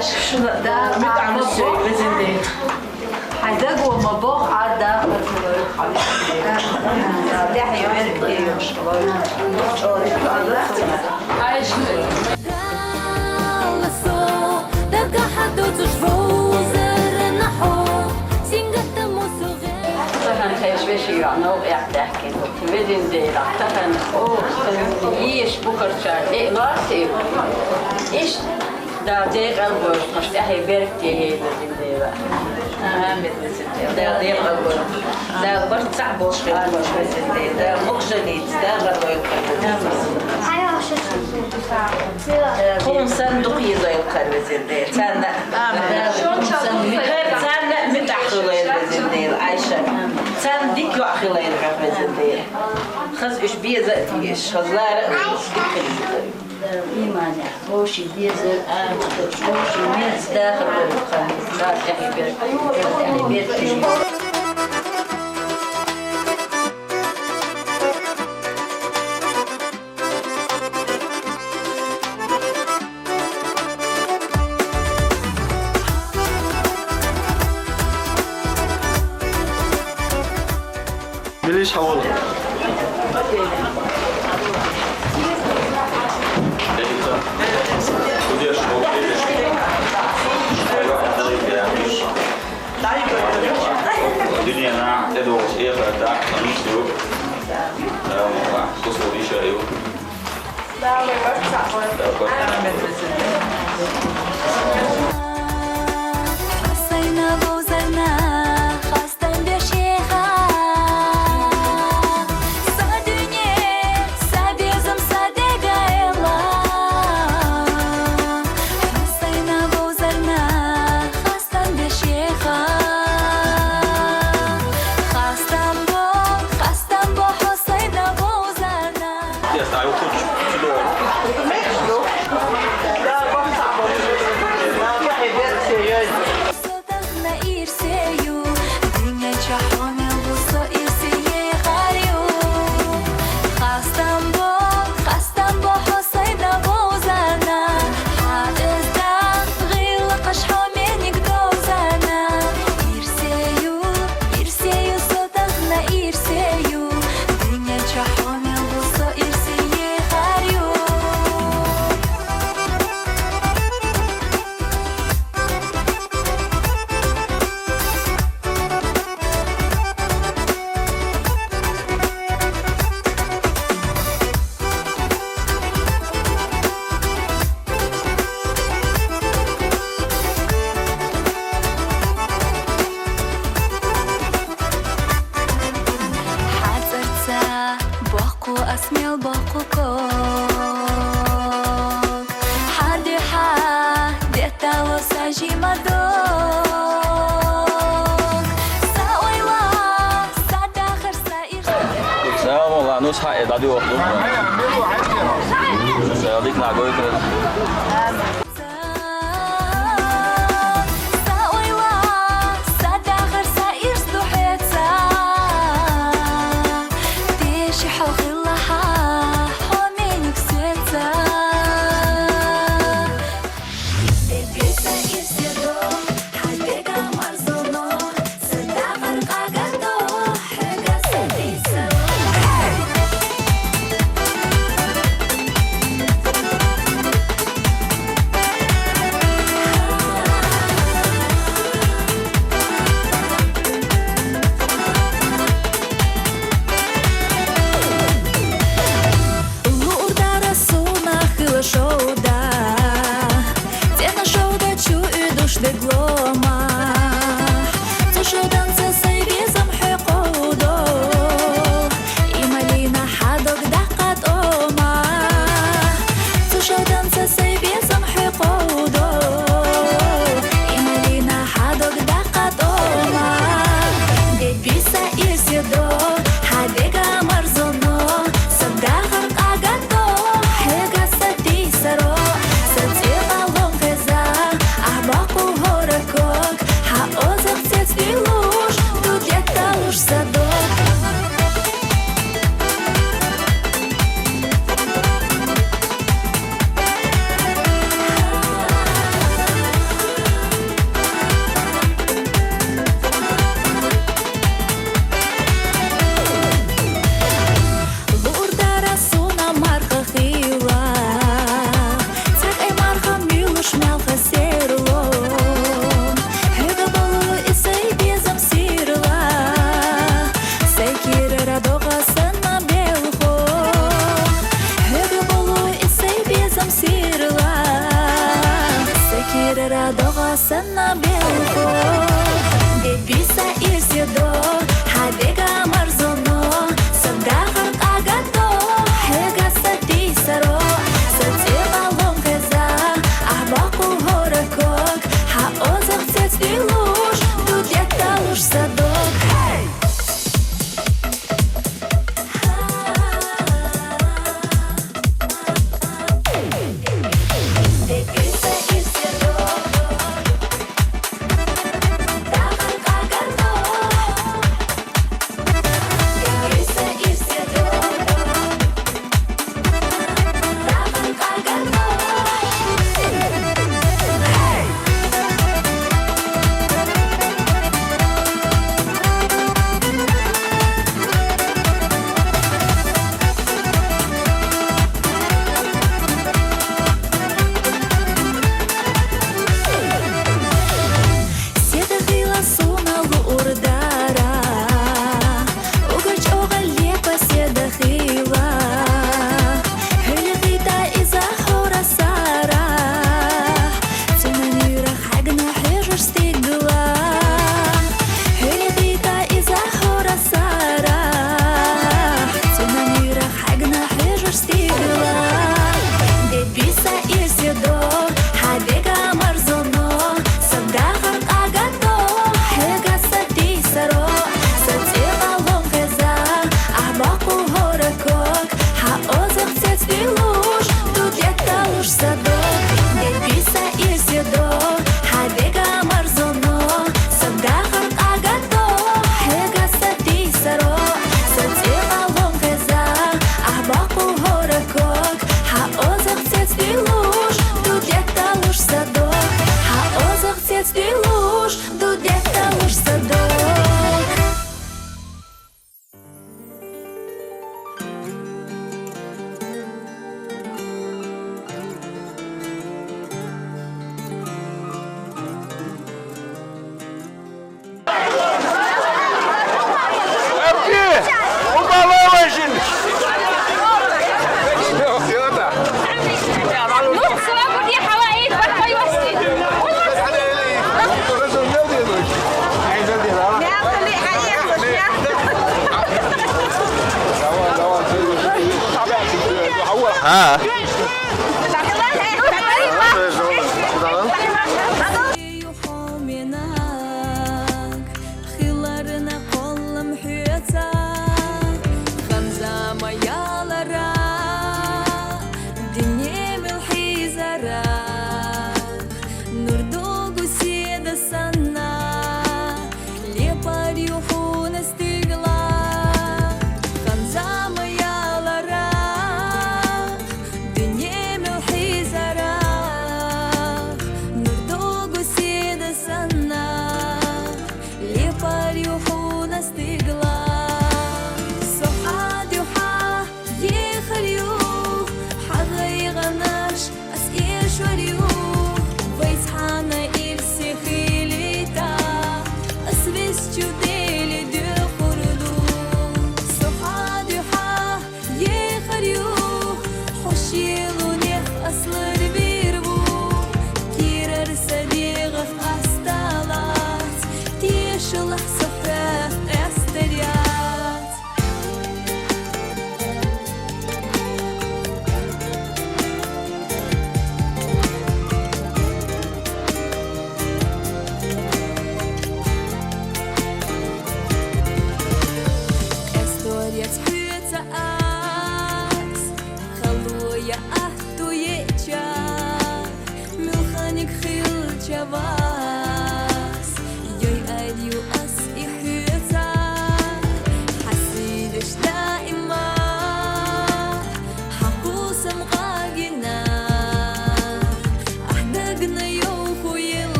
شنو ده متعب الشيء بزين ده حيدق ومبوخ عدا ده حيوان كتير مش عايش تفن خيش بشي عنو يحتاحكي تبدين ديلا تفن يش بكر شار إيه غارتي إيش دا ديق البوش مش تحي بيركتي هي بدين ديلا مثل ستي دا ديق البوش دا برد صعبوش في البوش ستي دا مقجنيت دا غروي هم صندوقي زي القلب زنديل تانا تانا متعخلين زنديل عايشة تان ديك يعخلين عفوا زنديل خز إيش بيزا إيش خز لا رأس إيمانه هوشي بيزا هوشي ميز داخل القلب لا تحي بيرك ليش حولها؟ الدنيا نعم تدور إيه فرتاح خميس يوم لا ما قصور إيش أيوه لا نوش حق دادي وقتو سياديك نعقوي كده sana belko Debisa irsido Hadega marzono Sadahar agato Hega satisaro Satila lomkeza Ahbaku horakok Haozak цветствий луж Тут где-то луж садок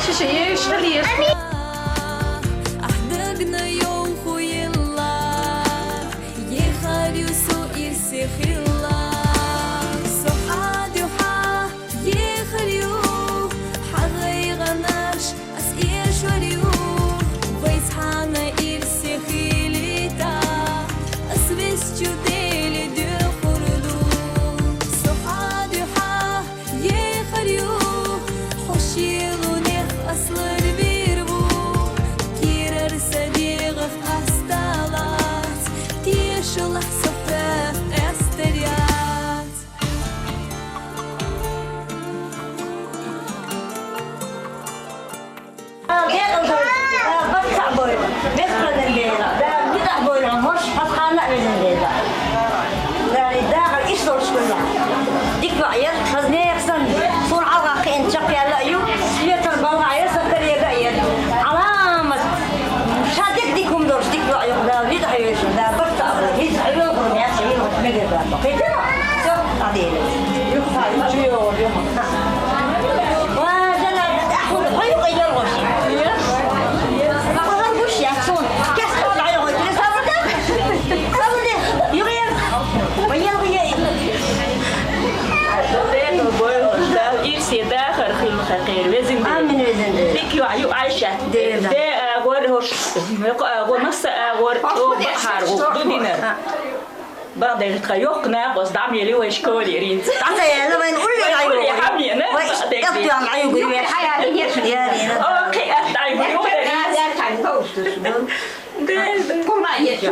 Şişeyi şöyle أحدقنا يوم خوي الله قدر ليلة ده بدأ بولهم هوش حسقانا بين ليلة يعني داخل إيش دورش كلها ديك بعير خزني يحسن صور عرق إن شقي على أيوب سميت البلغ عير سكر يبعير علامة شادك ديكم دورش ديك بعير ده بيد حيوش ده برتا هيز حيوش يا سيد مجد ده كده شوف عديل يخفى يجيو اليوم وجل أخذ حيوق يجرغش عايشة ده غور مس غور حار دينار بعد الخيوقنا قصد عمي ويش كولي رين تعالى لما نقول لك أيوة يا حمي أنا أختي عم عيوب أوكي أختي كل ما يجي